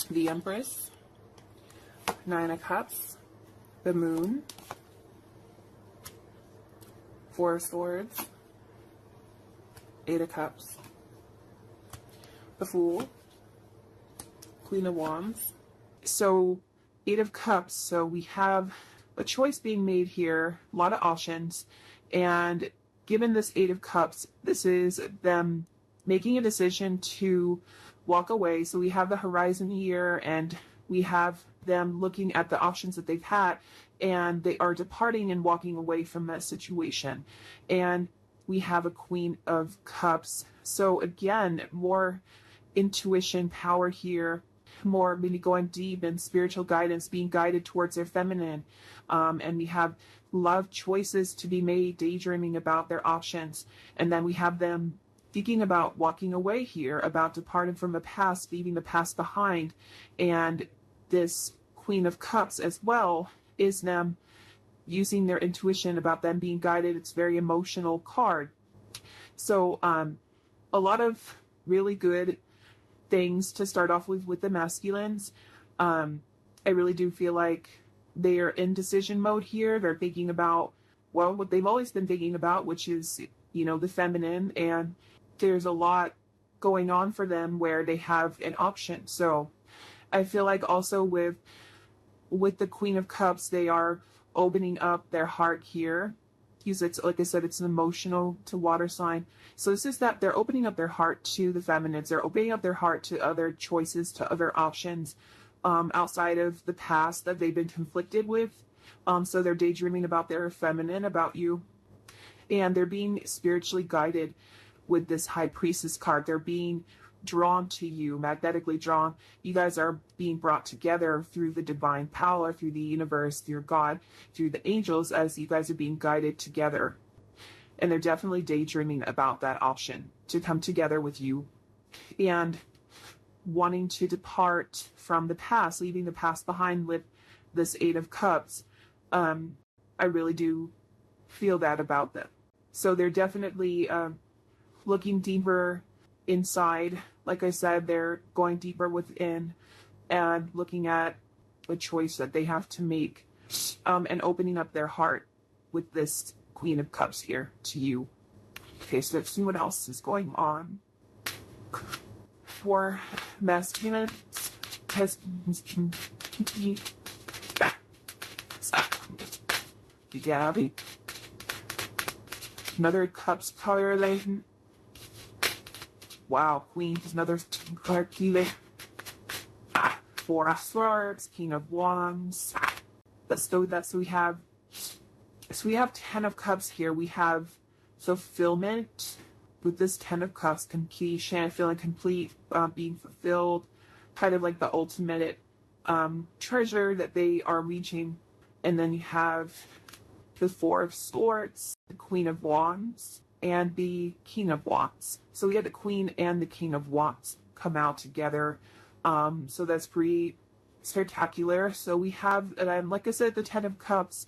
the Empress, Nine of Cups, the Moon, Four of Swords, Eight of Cups, the Fool, Queen of Wands. So Eight of Cups, so we have a choice being made here, a lot of options, and given this Eight of Cups, this is them making a decision to walk away. So we have the horizon here, and we have them looking at the options that they've had, and they are departing and walking away from that situation. And we have a Queen of Cups. So again, more intuition power here, more maybe going deep in spiritual guidance, being guided towards their feminine. And we have love choices to be made, daydreaming about their options. And then we have them thinking about walking away here, about departing from the past, leaving the past behind. And this Queen of Cups as well is them using their intuition about them being guided. It's a very emotional card. So a lot of really good things to start off with the masculines. I really do feel like they are in decision mode here. They're thinking about, well, what they've always been thinking about, which is, you know, the feminine. And there's a lot going on for them where they have an option. So I feel like also with the Queen of Cups, they are opening up their heart here. Because it's, like I said, it's an emotional to water sign. So this is that they're opening up their heart to the feminines. They're opening up their heart to other choices, to other options outside of the past that they've been conflicted with. So they're daydreaming about their feminine, about you. And they're being spiritually guided with this High Priestess card. They're being drawn to you, magnetically drawn. You guys are being brought together through the divine power, through the universe, through God, through the angels, as you guys are being guided together. And they're definitely daydreaming about that option to come together with you and wanting to depart from the past, leaving the past behind with this Eight of Cups. I really do feel that about them. So they're definitely looking deeper inside. Like I said, they're going deeper within and looking at the choice that they have to make, and opening up their heart with this Queen of Cups here to you. Okay, so let's see what else is going on. For masculine, another Cups correlation. Wow, Queen is another card. Four of Swords, King of Wands. So we have 10 of Cups here. We have fulfillment with this 10 of Cups, completion, feeling complete, being fulfilled, kind of like the ultimate treasure that they are reaching. And then you have the Four of Swords, the Queen of Wands, and the King of Wands. So we had the Queen and the King of Wands come out together. So that's pretty spectacular. So we have, like I said, the 10 of Cups,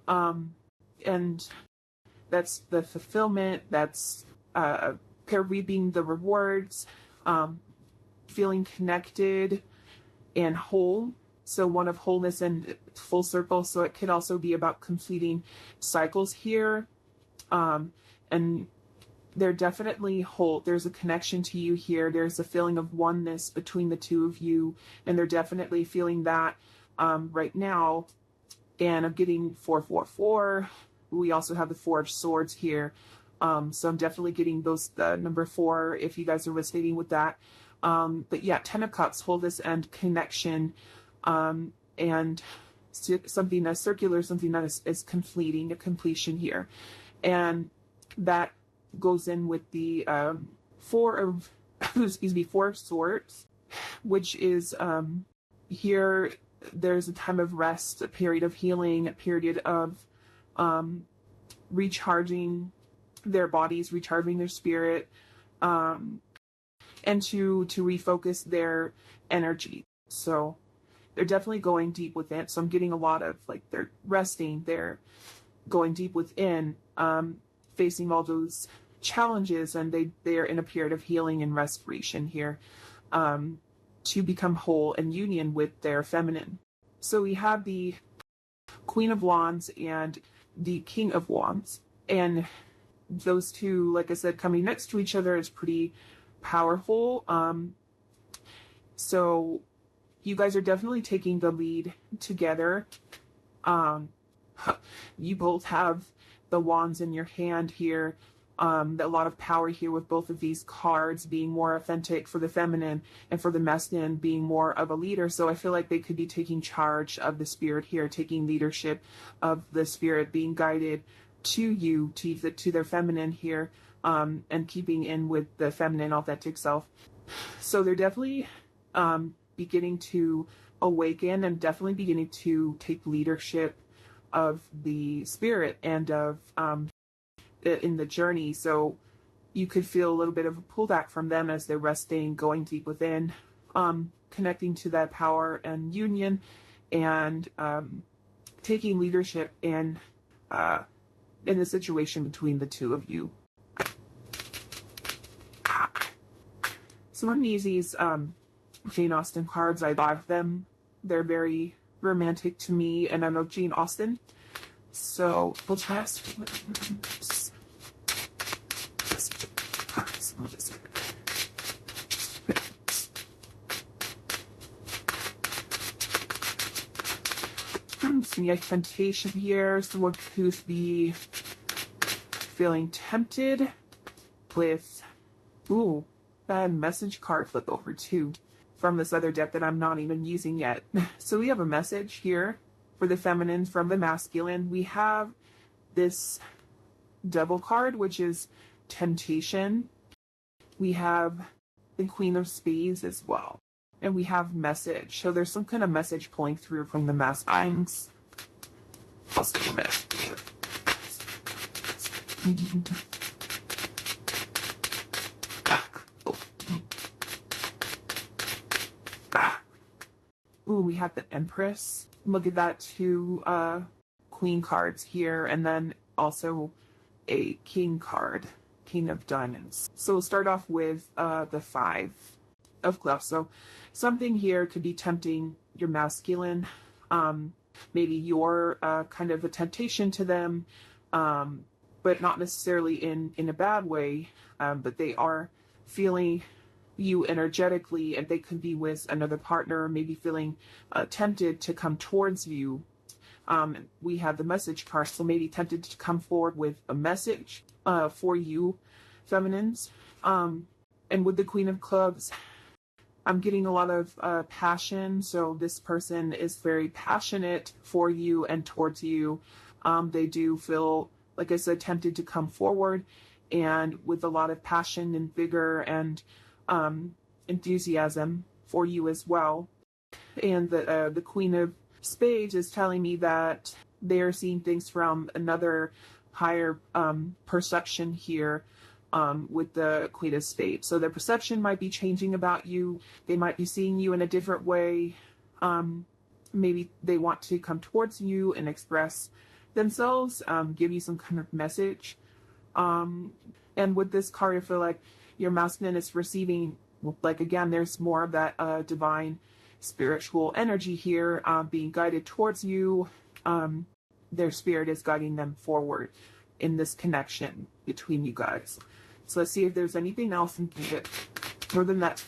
and that's the fulfillment, that's reaping the rewards, feeling connected and whole. So one of wholeness and full circle. So it could also be about completing cycles here. And they're definitely whole. There's a connection to you here. There's a feeling of oneness between the two of you. And they're definitely feeling that right now. And I'm getting 444. We also have the Four of Swords here. So I'm definitely getting the number 4 if you guys are resonating with that. But yeah, 10 of Cups, wholeness and connection. And something that's circular, something that is completing, a completion here. And that goes in with the Four of Swords, which is here there's a time of rest, a period of healing, a period of recharging their bodies, recharging their spirit, and to refocus their energy. So they're definitely going deep within. So I'm getting a lot of like they're resting, they're going deep within, facing all those challenges, and they're in a period of healing and restoration here. to become whole and union with their feminine. So we have the Queen of Wands and the King of Wands. And those two, like I said, coming next to each other is pretty powerful. So you guys are definitely taking the lead together. You both have the wands in your hand here. A lot of power here with both of these cards being more authentic for the feminine and for the masculine being more of a leader. So I feel like they could be taking charge of the spirit here, taking leadership of the spirit, being guided to you, to their feminine here, and keeping in with the feminine authentic self. So they're definitely beginning to awaken and definitely beginning to take leadership of the spirit and of in the journey. So you could feel a little bit of a pullback from them as they're resting, going deep within, connecting to that power and union, and taking leadership in the situation between the two of you. Some of these Jane Austen cards, I love them. They're very romantic to me, and I love Jane Austen. So we'll try some temptation here. Someone who's be feeling tempted with that message card flip over too from this other deck that I'm not even using yet. So we have a message here for the feminine from the masculine. We have this double card, which is temptation. We have the Queen of Spades as well. And we have message. So there's some kind of message pulling through from the masculines. Ooh, we have the Empress. Look at that, two Queen cards here, and then also a King card, King of Diamonds. So we'll start off with the Five of Clubs. So something here could be tempting your masculine. Maybe you're kind of a temptation to them, but not necessarily in a bad way, but they are feeling you energetically, and they could be with another partner, maybe feeling tempted to come towards you. We have the message card, so maybe tempted to come forward with a message for you, feminines. And with the Queen of Clubs, I'm getting a lot of passion. So this person is very passionate for you and towards you. They do feel, like I said, tempted to come forward, and with a lot of passion and vigor and enthusiasm for you as well. And the Queen of Spades is telling me that they are seeing things from another higher perception here with the Queen of Spades. So their perception might be changing about you. They might be seeing you in a different way. Maybe they want to come towards you and express themselves, give you some kind of message. And with this card, I feel like your masculine is receiving, like, again, there's more of that divine spiritual energy here, being guided towards you. Their spirit is guiding them forward in this connection between you guys. So let's see if there's anything else in it. More than that,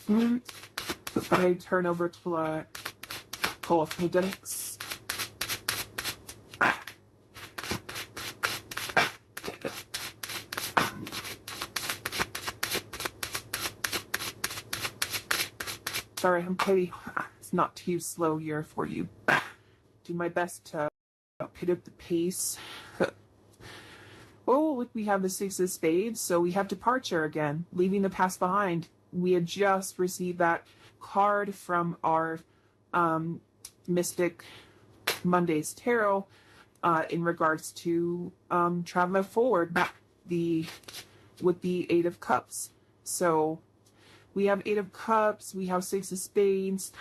I turn over to Call of Pandemics. Sorry, I'm pretty. It's not too slow here for you. Do my best to pick up the pace. Oh, look, we have the Six of Spades, so we have departure again, leaving the past behind. We had just received that card from our Mystic Mondays Tarot in regards to traveling forward with the Eight of Cups. So we have Eight of Cups, we have Six of Spades.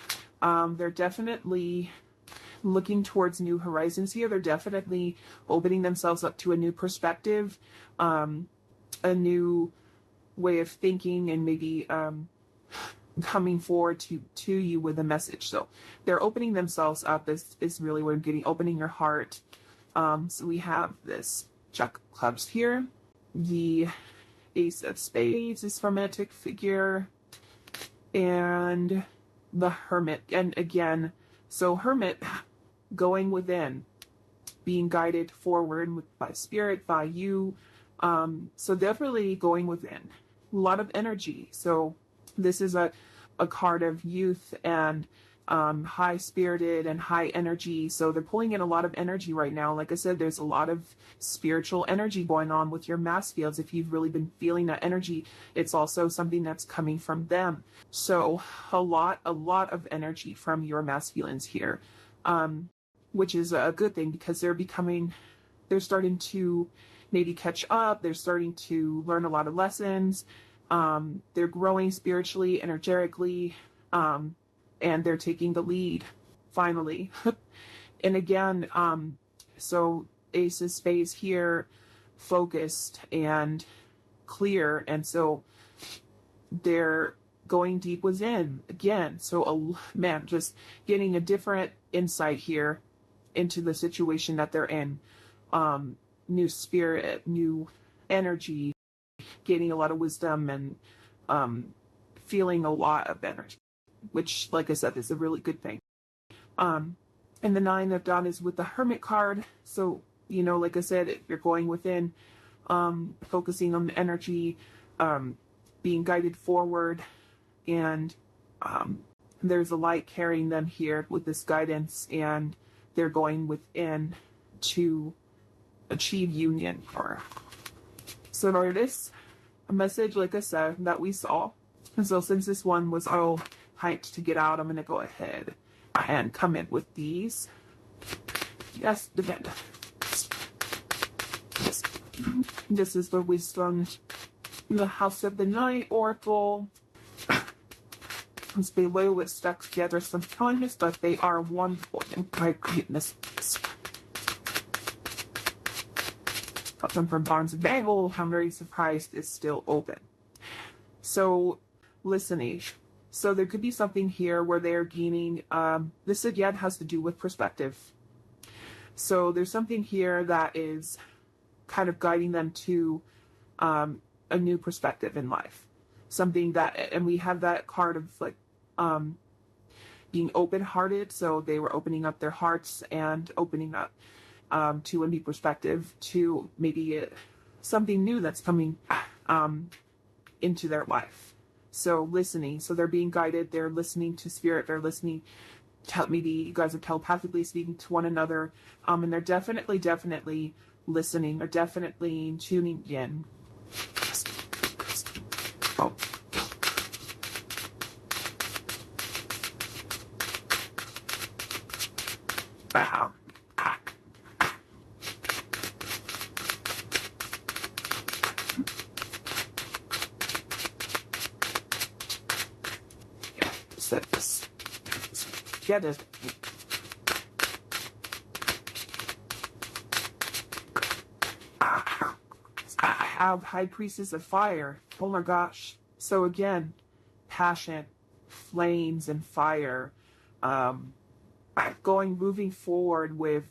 They're definitely looking towards new horizons here. They're definitely opening themselves up to a new perspective, a new way of thinking, and maybe coming forward to you with a message. So they're opening themselves up is really what I'm getting, opening your heart. So we have this Jack of Clubs here. The Ace of Spades is romantic figure. And the Hermit. And again, so Hermit, going within, being guided forward by spirit, by you. So definitely going within. A lot of energy. So this is a card of youth and high-spirited and high energy. So they're pulling in a lot of energy right now. Like I said, there's a lot of spiritual energy going on with your mass fields. If you've really been feeling that energy, it's also something that's coming from them. So a lot of energy from your masculines here, which is a good thing because they're starting to maybe catch up. They're starting to learn a lot of lessons. They're growing spiritually, energetically, and they're taking the lead, finally. And again, so Ace of Spades here, focused and clear, and so they're going deep within again. So, man, just getting a different insight here into the situation that they're in. New spirit, new energy, gaining a lot of wisdom, and feeling a lot of energy, which, like I said, is a really good thing. And the Nine of Dawn is with the Hermit card. So, like I said, if you're going within, focusing on the energy, being guided forward, and there's a light carrying them here with this guidance, and they're going within to achieve union. So in order this, a message, like I said, that we saw. And so since this one was all hyped to get out, I'm going to go ahead and come in with these. Yes, defend. This is the wisdom, the House of the Night Oracle. It's below it stuck together sometimes, but they are wonderful and quite greatness. Got them from Barnes and Noble. I'm very surprised it's still open. So, listening. So there could be something here where they're gaining, this again has to do with perspective. So there's something here that is kind of guiding them to a new perspective in life. Something that, and we have that card of like, being open-hearted. So they were opening up their hearts and opening up to a new perspective, to maybe something new that's coming into their life. So listening, so they're being guided, they're listening to spirit, they're listening, maybe you guys are telepathically speaking to one another, and they're definitely listening, they're definitely tuning in. Oh. Wow. Get it. I have High Priestess of Fire. Oh my gosh. So again, passion, flames, and fire. Moving forward with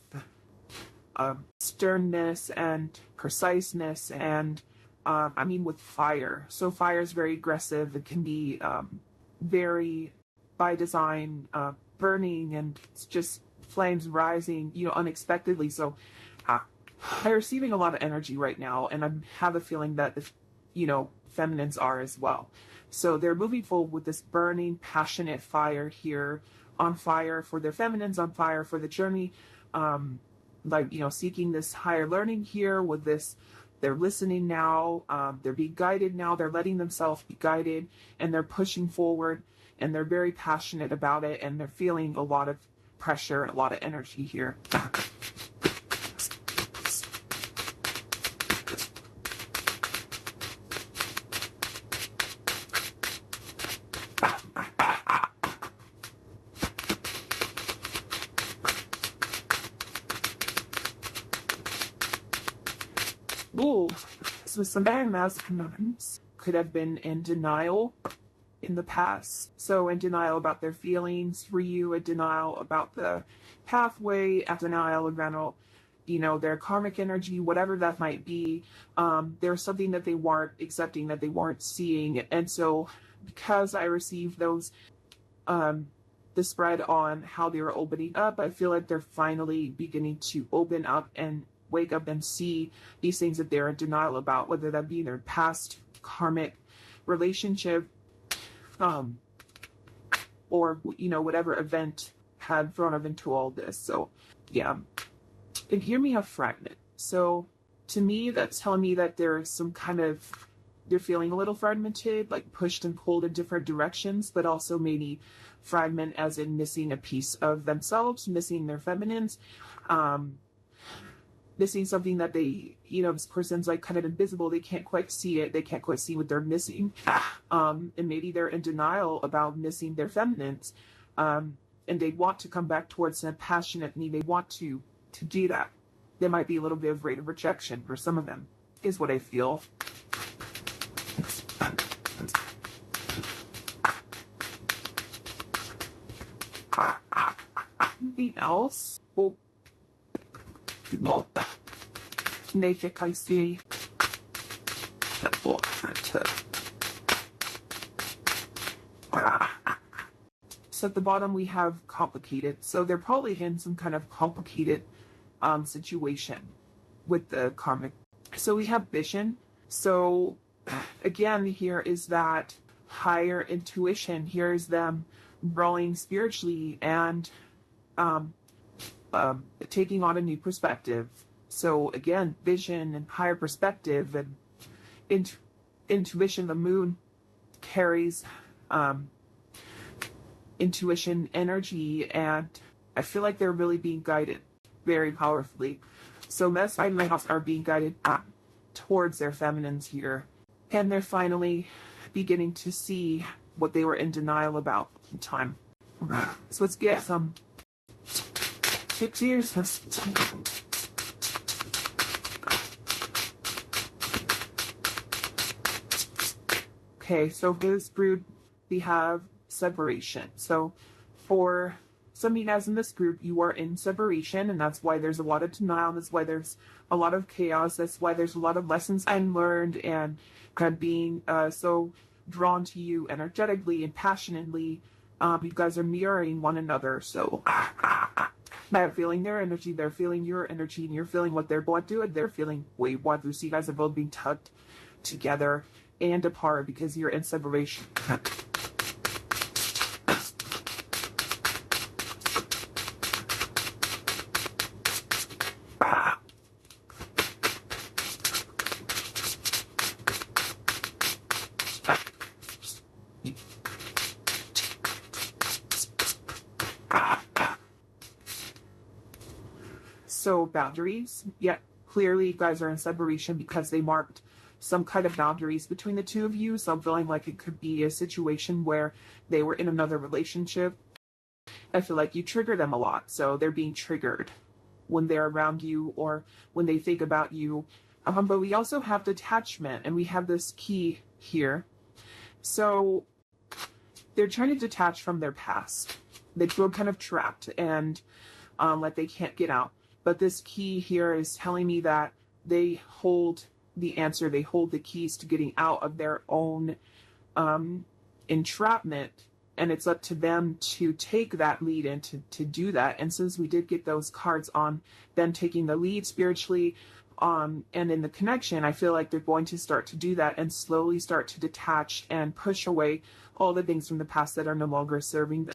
sternness and preciseness, and with fire. So fire is very aggressive. It can be very, by design, burning, and it's just flames rising, unexpectedly. So I'm receiving a lot of energy right now, and I have a feeling that the, feminines are as well. So they're moving forward with this burning, passionate fire here, on fire for their feminines, on fire for the journey, seeking this higher learning here with this. They're listening now, they're being guided now, they're letting themselves be guided, and they're pushing forward, and they're very passionate about it, and they're feeling a lot of pressure and a lot of energy here. Ooh, so some very masculine could have been in denial in the past. So in denial about their feelings for you, a denial about the pathway, a denial about, their karmic energy, whatever that might be. There's something that they weren't accepting, that they weren't seeing. And so because I received those, the spread on how they were opening up, I feel like they're finally beginning to open up and wake up and see these things that they're in denial about, whether that be their past karmic relationship, or, whatever event had thrown up into all this. So, yeah. And here we have fragment. So, to me, that's telling me that there's some kind of, they're feeling a little fragmented, like pushed and pulled in different directions, but also maybe fragment as in missing a piece of themselves, missing their feminines, missing something that they, this person's like kind of invisible. They can't quite see it. They can't quite see what they're missing. And maybe they're in denial about missing their feminines. And they want to come back towards them passionately. They want to do that. There might be a little bit of rate of rejection for some of them, is what I feel. Anything else? Well, naked, I see. So at the bottom we have complicated. So they're probably in some kind of complicated situation with the karmic. So we have vision. So again, here is that higher intuition. Here is them growing spiritually and taking on a new perspective. So again, vision and higher perspective and intuition. The moon carries intuition energy, and I feel like they're really being guided very powerfully. So that's why my house are being guided towards their feminines here, and they're finally beginning to see what they were in denial about in time. So let's get some 6 years. Okay, so for this brood, we have separation. So for some of you guys in this group, you are in separation, and that's why there's a lot of denial. That's why there's a lot of chaos. That's why there's a lot of lessons unlearned, and kind of being so drawn to you energetically and passionately. You guys are mirroring one another. So they're feeling their energy, they're feeling your energy, and you're feeling what they're going through, and they're feeling what you want to. So you guys are both being tugged together and apart because you're in separation. So boundaries, yeah, clearly you guys are in separation because they marked some kind of boundaries between the two of you. So I'm feeling like it could be a situation where they were in another relationship. I feel like you trigger them a lot. So they're being triggered when they're around you or when they think about you. But we also have detachment, and we have this key here. So they're trying to detach from their past. They feel kind of trapped and like they can't get out. But this key here is telling me that they hold the answer. They hold the keys to getting out of their own entrapment. And it's up to them to take that lead and to do that. And since we did get those cards on them taking the lead spiritually and in the connection, I feel like they're going to start to do that and slowly start to detach and push away all the things from the past that are no longer serving them.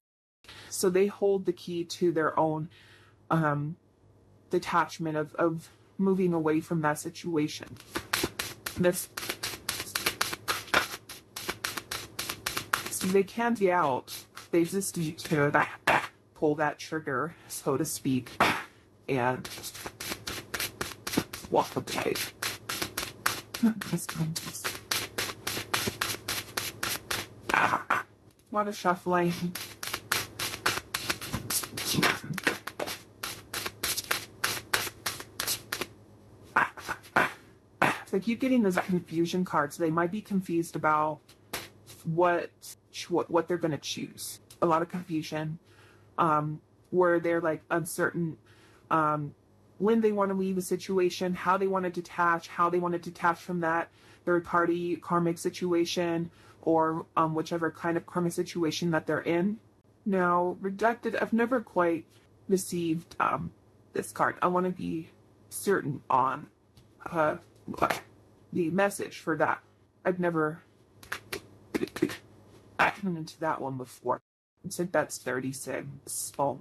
So they hold the key to their own detachment of moving away from that situation. So they can't get out. They just need to pull that trigger, so to speak, and walk away. A lot of shuffling. So I keep getting those confusion cards. They might be confused about what what they're going to choose. A lot of confusion, where they're like uncertain when they want to leave a situation, how they want to detach, from that third party karmic situation, or whichever kind of karmic situation that they're in. Now, rejected, I've never quite received this card. I want to be certain on the message for that. I've never gotten into that one before. I said that's 36. So,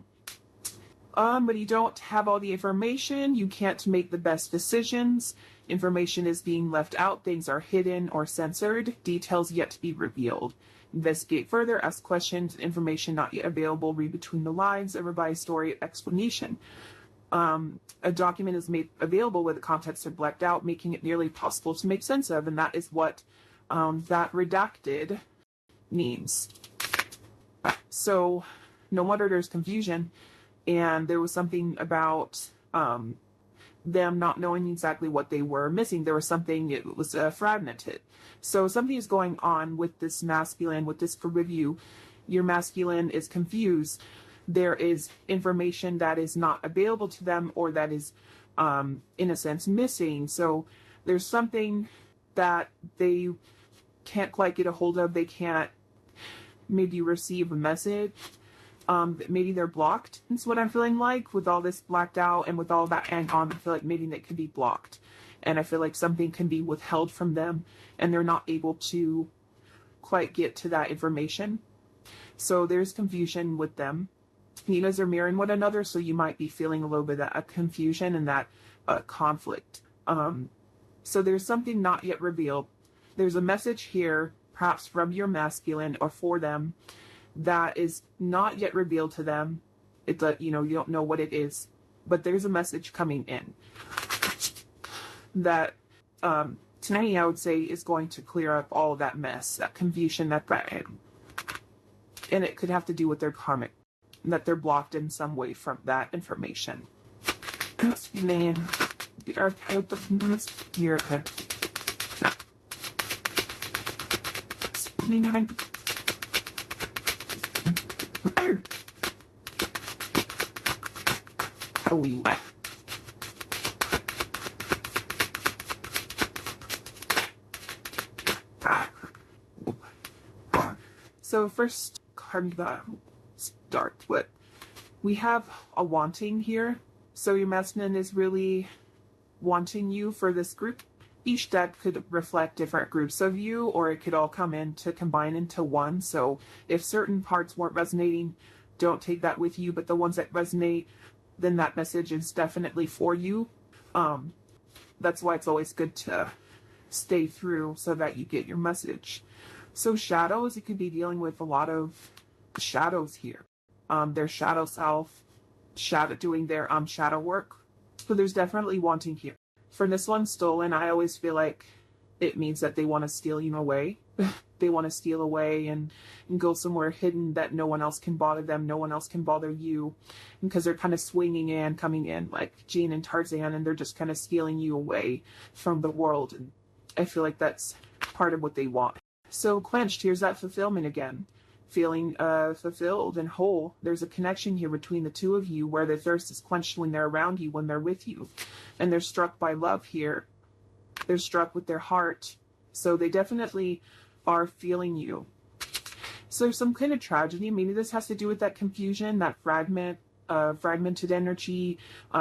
but you don't have all the information. You can't make the best decisions. Information is being left out. Things are hidden or censored. Details yet to be revealed. Investigate further. Ask questions. Information not yet available. Read between the lines. A revised story explanation. A document is made available where the contents are blacked out, making it nearly impossible to make sense of, and that is what that redacted means. So, no wonder there's confusion, and there was something about them not knowing exactly what they were missing. There was something, it was fragmented. So something is going on with this masculine, with this review. Your masculine is confused. There is information that is not available to them, or that is, in a sense, missing. So there's something that they can't quite get a hold of. They can't maybe receive a message. Maybe they're blocked. That's what I'm feeling like with all this blacked out and with all that hang on. I feel like maybe they could be blocked. And I feel like something can be withheld from them and they're not able to quite get to that information. So there's confusion with them. You guys are mirroring one another, so you might be feeling a little bit of confusion and that conflict. So there's something not yet revealed. There's a message here, perhaps from your masculine or for them, that is not yet revealed to them. It's you don't know what it is, but there's a message coming in that tonight I would say is going to clear up all of that mess, that confusion, and it could have to do with their karmic, that they're blocked in some way from that information. So first card start with, we have a wanting here. So your masculine is really wanting you for this group. Each deck could reflect different groups of you, or it could all come in to combine into one. So if certain parts weren't resonating, don't take that with you, but the ones that resonate, then that message is definitely for you. That's why it's always good to stay through so that you get your message. So shadows, it could be dealing with a lot of shadows here. Their shadow self, doing their shadow work. So there's definitely wanting here. For this one, stolen, I always feel like it means that they want to steal you away. They want to steal away and go somewhere hidden that no one else can bother them, no one else can bother you, because they're kind of swinging in, coming in like Jane and Tarzan, and they're just kind of stealing you away from the world. And I feel like that's part of what they want. So quenched, here's that fulfillment again. Feeling fulfilled and whole. There's a connection here between the two of you where the thirst is quenched when they're around you, when they're with you. And they're struck by love here. They're struck with their heart. So they definitely are feeling you. So there's some kind of tragedy. Maybe this has to do with that confusion, that fragmented energy,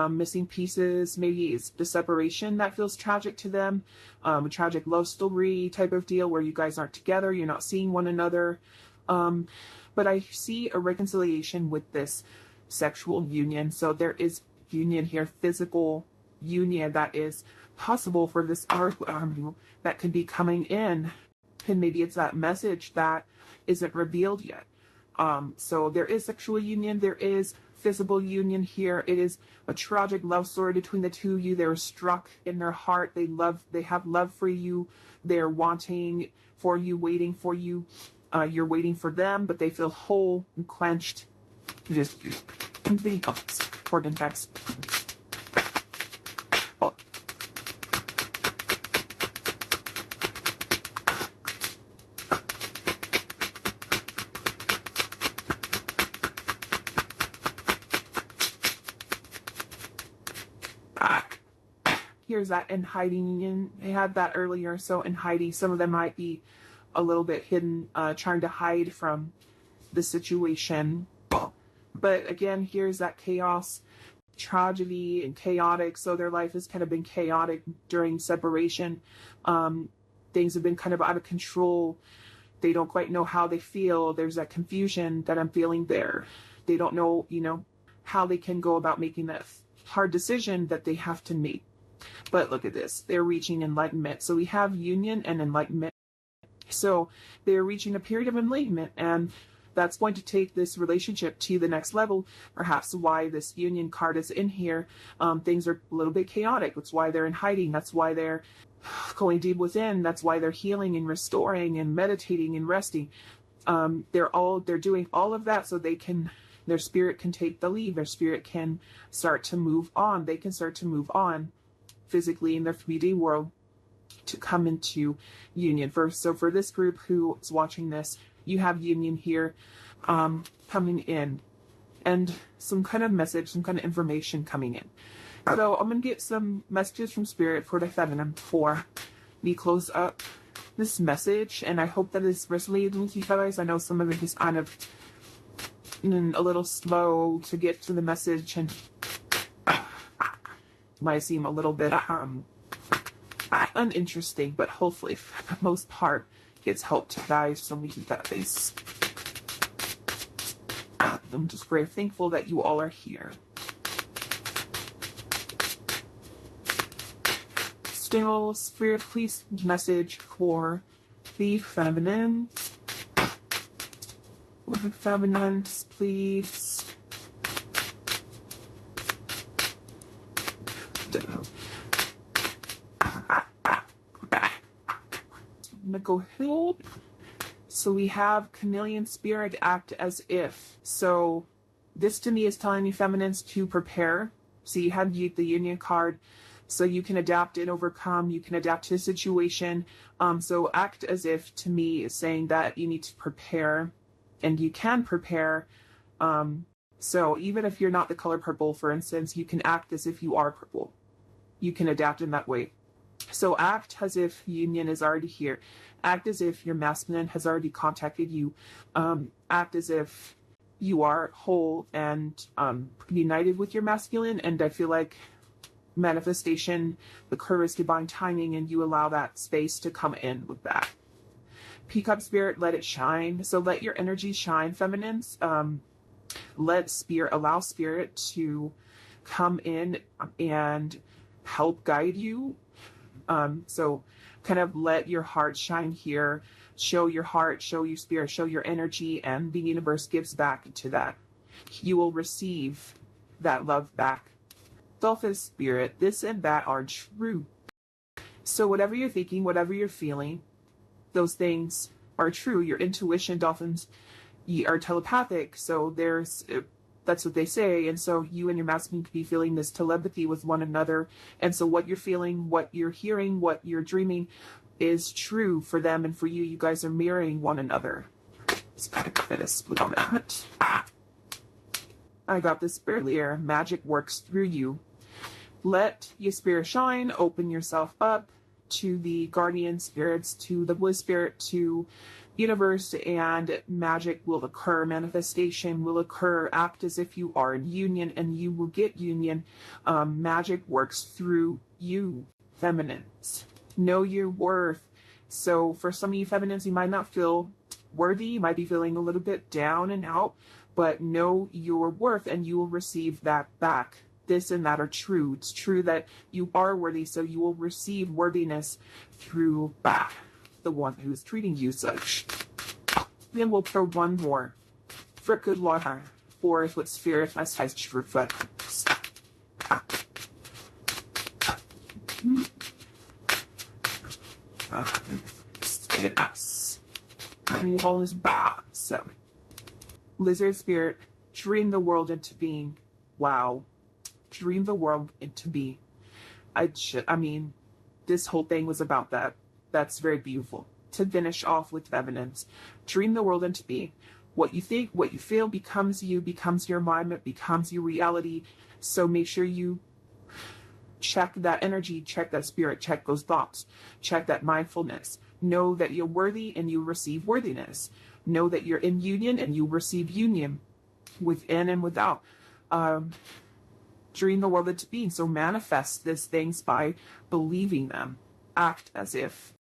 missing pieces. Maybe it's the separation that feels tragic to them. A tragic love story type of deal where you guys aren't together. You're not seeing one another. But I see a reconciliation with this sexual union. So there is union here, physical union that is possible for this that could be coming in. And maybe it's that message that isn't revealed yet. So there is sexual union. There is physical union here. It is a tragic love story between the two of you. They're struck in their heart. They have love for you. They're wanting for you, waiting for you. You're waiting for them, but they feel whole and quenched. Just important text. Here's that in hiding, and I had that earlier. So in hiding, some of them might be a little bit hidden, trying to hide from the situation. But again, here's that chaos, tragedy, and chaotic. So their life has kind of been chaotic during separation. Things have been kind of out of control. They don't quite know how they feel. There's that confusion that I'm feeling there. They don't know, how they can go about making that hard decision that they have to make. But look at this. They're reaching enlightenment. So we have union and enlightenment. So they're reaching a period of enlightenment, and that's going to take this relationship to the next level. Perhaps why this union card is in here. Things are a little bit chaotic. That's why they're in hiding. That's why they're going deep within. That's why they're healing and restoring and meditating and resting. They're doing all of that so their spirit can take the lead. Their spirit can start to move on. They can start to move on physically in their 3D world to come into union first. So for this group who is watching this, you have union here coming in, and some kind of message, some kind of information coming in. So I'm going to get some messages from Spirit for the feminine before we close up this message, and I hope that it's resonating with you guys. I know some of it is kind of a little slow to get to the message, and might seem a little bit uninteresting, but hopefully for the most part it's helped you guys. So we keep that face. I'm just very thankful that you all are here. Still, Spirit, please message for the feminine. For the feminines, please. I'm gonna go hold. So we have chameleon spirit, act as if. So this to me is telling me feminines to prepare. So you have the union card, so you can adapt and overcome. You can adapt to the situation. So act as if to me is saying that you need to prepare, and you can prepare. So even if you're not the color purple, for instance, you can act as if you are purple. You can adapt in that way. So act as if union is already here. Act as if your masculine has already contacted you. Act as if you are whole and united with your masculine. And I feel like manifestation, the curve is divine timing, and you allow that space to come in with that. Peacock spirit, let it shine. So let your energy shine, feminines. Allow spirit to come in and help guide you. So kind of let your heart shine here. Show your heart, show your spirit, show your energy, and the universe gives back to that. You will receive that love back. Dolphin spirit, this and that are true. So whatever you're thinking, whatever you're feeling, those things are true. Your intuition, dolphins, are telepathic. So that's what they say. And so you and your masculine could be feeling this telepathy with one another. And so what you're feeling, what you're hearing, what you're dreaming is true for them and for you. You guys are mirroring one another. It's got a bit of split on that. I got this earlier. Magic works through you. Let your spirit shine. Open yourself up to the guardian spirits, to the bliss spirit, to universe, and magic will occur. Manifestation will occur. Act as if you are in union, and you will get union. Magic works through you, feminines. Know your worth. So for some of you feminines, you might not feel worthy. You might be feeling a little bit down and out, but know your worth, and you will receive that back. This and that are true. It's true that you are worthy, so you will receive worthiness through back the one who's treating you such. Then we'll throw one more. For good water. For what spirit has true foot. And all is bad. So lizard spirit, dream the world into being. Wow. Dream the world into being. I mean, this whole thing was about that. That's very beautiful. To finish off with feminines. Dream the world into being. What you think, what you feel becomes you, becomes your environment, becomes your reality. So make sure you check that energy, check that spirit, check those thoughts, check that mindfulness. Know that you're worthy and you receive worthiness. Know that you're in union and you receive union within and without. Dream the world into being. So manifest these things by believing them. Act as if